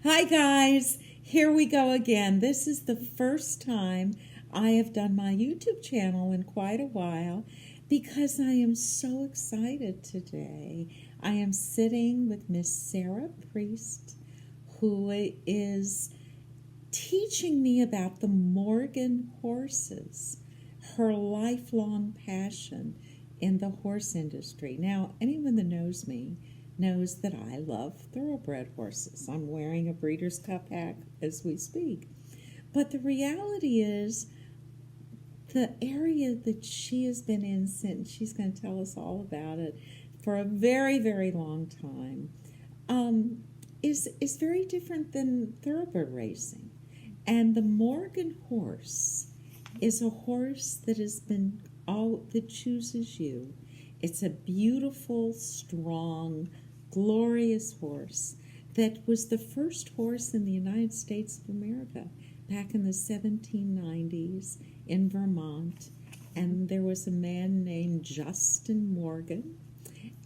Hi guys, here we go again. This is the first time I have done my YouTube channel in quite a while because I am so excited today. I am sitting with Miss Sarah Pruetz, who is teaching me about the Morgan horses, her lifelong passion in the horse industry. Now, anyone that knows me knows that I love thoroughbred horses. I'm wearing a Breeders' Cup hat as we speak. But the reality is, the area that she has been in since, she's going to tell us all about it, for a very, very long time, is very different than thoroughbred racing. And the Morgan horse is a horse that has been that chooses you. It's a beautiful, strong, glorious horse that was the first horse in the United States of America back in the 1790s in Vermont. And there was a man named Justin Morgan.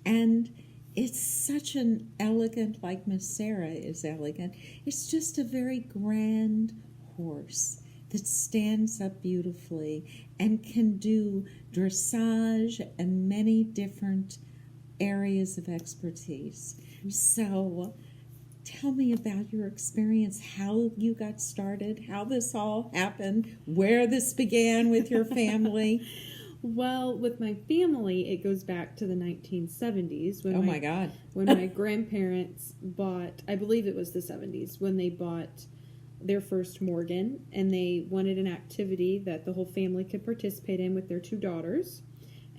And it's such an elegant, like Miss Sarah is elegant, it's just a very grand horse that stands up beautifully and can do dressage and many different areas of expertise. So tell me about your experience, how you got started, how this all happened, where this began with your family. Well, with my family, it goes back to the 1970s. When my God. When my grandparents bought, I believe it was the 70s, when they bought their first Morgan, and they wanted an activity that the whole family could participate in with their two daughters.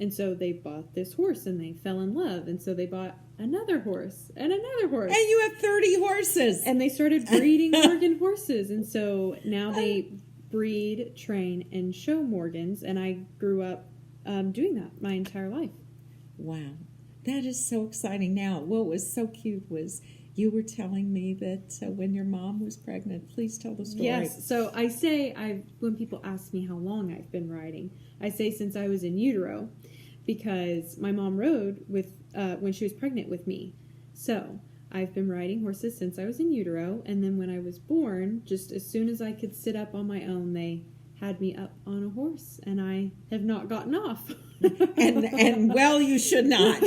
And so they bought this horse, and they fell in love. And so they bought another horse and another horse. And you have 30 horses. And they started breeding Morgan horses. And so now they breed, train, and show Morgans. And I grew up doing that my entire life. Wow. That is so exciting. Now, what was so cute was you were telling me that when your mom was pregnant. Please tell the story. Yes. So I say, when people ask me how long I've been riding, I say since I was in utero, because my mom rode with when she was pregnant with me. So I've been riding horses since I was in utero, and then when I was born, just as soon as I could sit up on my own, they had me up on a horse, and I have not gotten off. and well, you should not.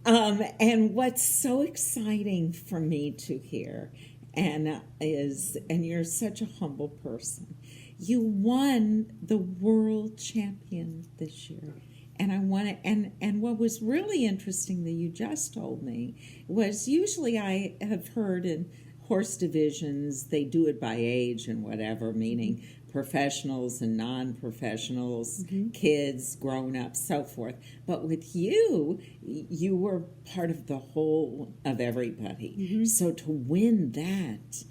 And what's so exciting for me to hear, and you're such a humble person, you won the world champion this year. And I want to, and what was really interesting that you just told me was usually I have heard in horse divisions they do it by age and whatever, meaning professionals and non-professionals, kids, grown-ups, so forth. But with you, you were part of the whole of everybody. So to win that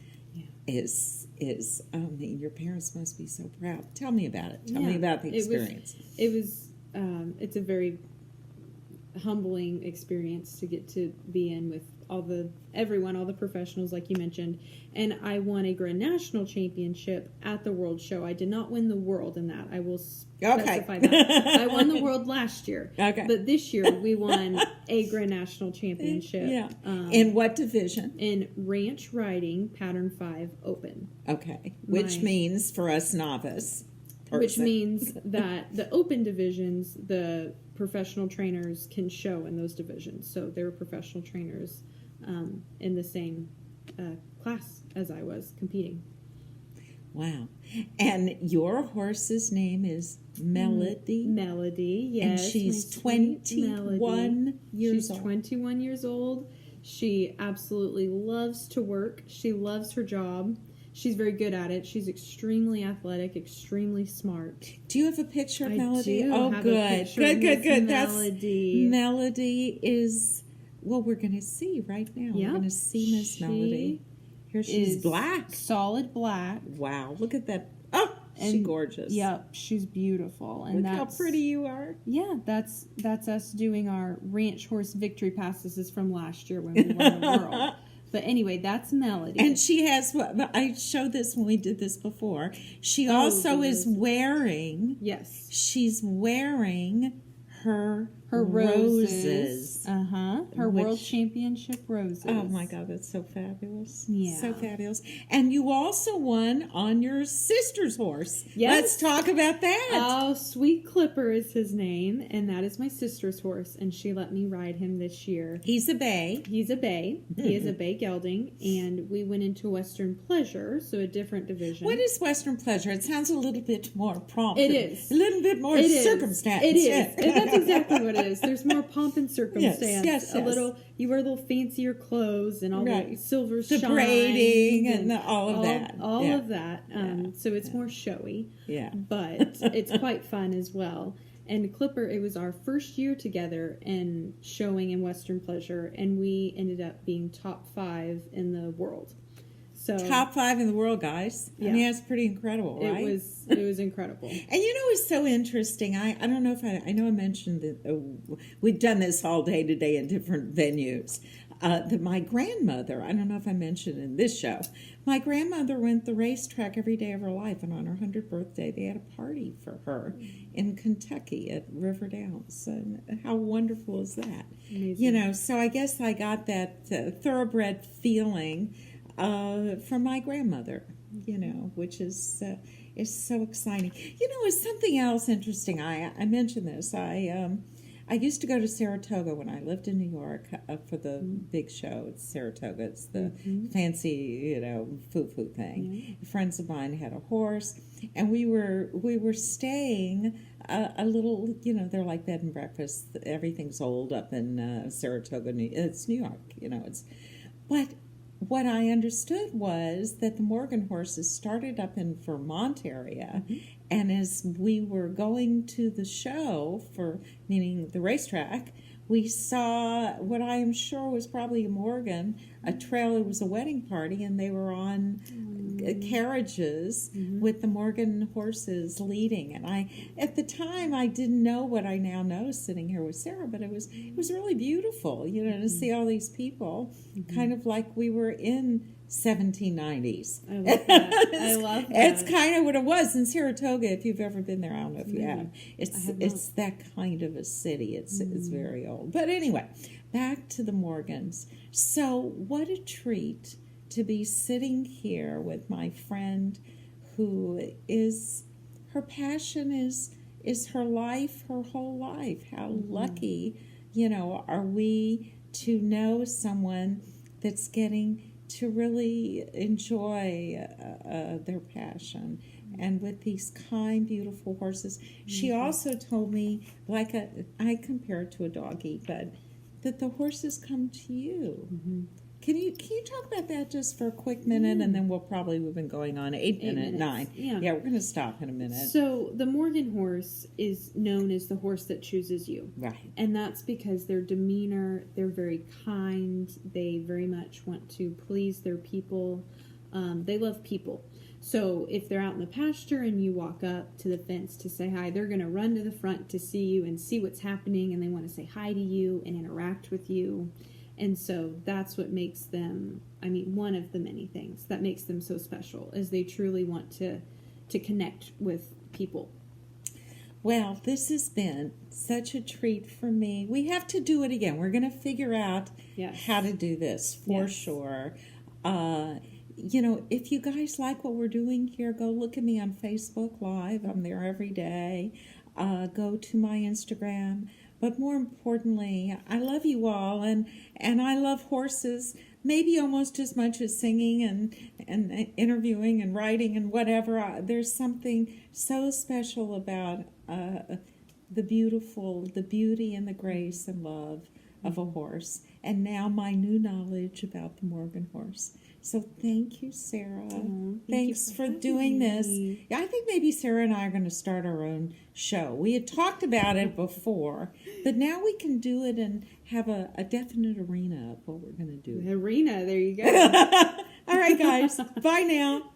is I mean, your parents must be so proud. Tell me about it. Tell me about the experience. It's a very humbling experience to get to be in with all the professionals, like you mentioned. And I won a Grand National Championship at the World Show. I did not win the World in that. I will specify that. I won the World last year. Okay. But this year we won a Grand National Championship. Yeah. In what division? In Ranch Riding Pattern 5 Open. Okay. Which means, for us novice person. Which means that the open divisions, the professional trainers can show in those divisions. So they were professional trainers in the same class as I was competing. Wow. And your horse's name is Melody? Melody, yes. And she's 21 years old. She's 21 years old. She absolutely loves to work. She loves her job. She's very good at it. She's extremely athletic, extremely smart. Do you have a picture of Melody? I do. Oh, have good. A picture Good. Melody. Melody is, well, we're going to see right now. Yep. We're going to see Miss Melody. Here she's black. Solid black. Wow. Look at that. Oh, she's gorgeous. Yep, she's beautiful. And look how pretty you are. Yeah, that's us doing our ranch horse victory pass. This is from last year when we won the world. But anyway, that's Melody. And she has, I showed this when we did this before. She also is wearing, yes, she's wearing her Her roses. Her which- World Championship roses. Oh my God, that's so fabulous. Yeah. So fabulous. And you also won on your sister's horse. Yes. Let's talk about that. Oh, Sweet Clipper is his name, and that is my sister's horse, and she let me ride him this year. He's a bay. He's a bay. He is a bay gelding, and we went into Western Pleasure, so a different division. What is Western Pleasure? It sounds a little bit more prompt. It is. A little bit more It is. circumstance. It is. And that's exactly what it is. There's more pomp and circumstance. Yes. A little, you wear a little fancier clothes and all the Right. silver The shine braiding and all of that. All Yeah. of that. So it's more showy. Yeah. But it's quite fun as well. And Clipper, it was our first year together and showing in Western Pleasure, and we ended up being top 5 in the world. So Top 5 in the world, guys. I Yeah. mean, that's pretty incredible, right? it was incredible. And you know, it's so interesting. I don't know if I know I mentioned that we've done this all day today in different venues. That my grandmother, I don't know if I mentioned in this show, my grandmother went the racetrack every day of her life, and on her 100th birthday, they had a party for her in Kentucky at River Downs. And how wonderful is that? Amazing. You know, so I guess I got that thoroughbred feeling from my grandmother, you know, which is so exciting. You know, it's something else interesting. I mentioned this. I used to go to Saratoga when I lived in New York for the big show. It's Saratoga. It's the fancy, you know, foo-foo thing. Friends of mine had a horse, and we were staying a little, you know, they're like bed and breakfast. Everything's old up in Saratoga. It's New York, you know. But what I understood was that the Morgan horses started up in Vermont area, and as we were going to the show, meaning the racetrack, we saw what I am sure was probably a Morgan, a trail. It was a wedding party, and they were on carriages with the Morgan horses leading. And at the time, I didn't know what I now know sitting here with Sarah, but it was really beautiful, you know, to see all these people, kind of like we were in 1790s. I love that. I love that. It's kind of what it was in Saratoga. If you've ever been there, I don't know if you have. It's that kind of a city. It's very old. But anyway, back to the Morgans. So what a treat to be sitting here with my friend, who is, her passion is her life, her whole life. How lucky, you know, are we to know someone that's getting to really enjoy their passion, and with these kind, beautiful horses. She also told me, like I compare it to a doggy, but that the horses come to you. Can you talk about that just for a quick minute, and then we've been going on 8 minutes, 9. Yeah, we're going to stop in a minute. So the Morgan horse is known as the horse that chooses you. Right. And that's because their demeanor, they're very kind. They very much want to please their people. They love people. So if they're out in the pasture and you walk up to the fence to say hi, they're going to run to the front to see you and see what's happening, and they want to say hi to you and interact with you. And so that's what makes them, I mean, one of the many things that makes them so special is they truly want to connect with people. Well, this has been such a treat for me. We have to do it again. We're going to figure out how to do this for sure. You know, if you guys like what we're doing here, go look at me on Facebook Live. I'm there every day. Go to my Instagram. But more importantly, I love you all, and I love horses maybe almost as much as singing and interviewing and writing and whatever. There's something so special about the beauty and the grace and love of a horse. And now my new knowledge about the Morgan horse. So thank you, Sarah. Thanks for doing this. I think maybe Sarah and I are going to start our own show. We had talked about it before, but now we can do it and have a definite arena of what we're going to do. Arena, there you go. All right, guys. Bye now.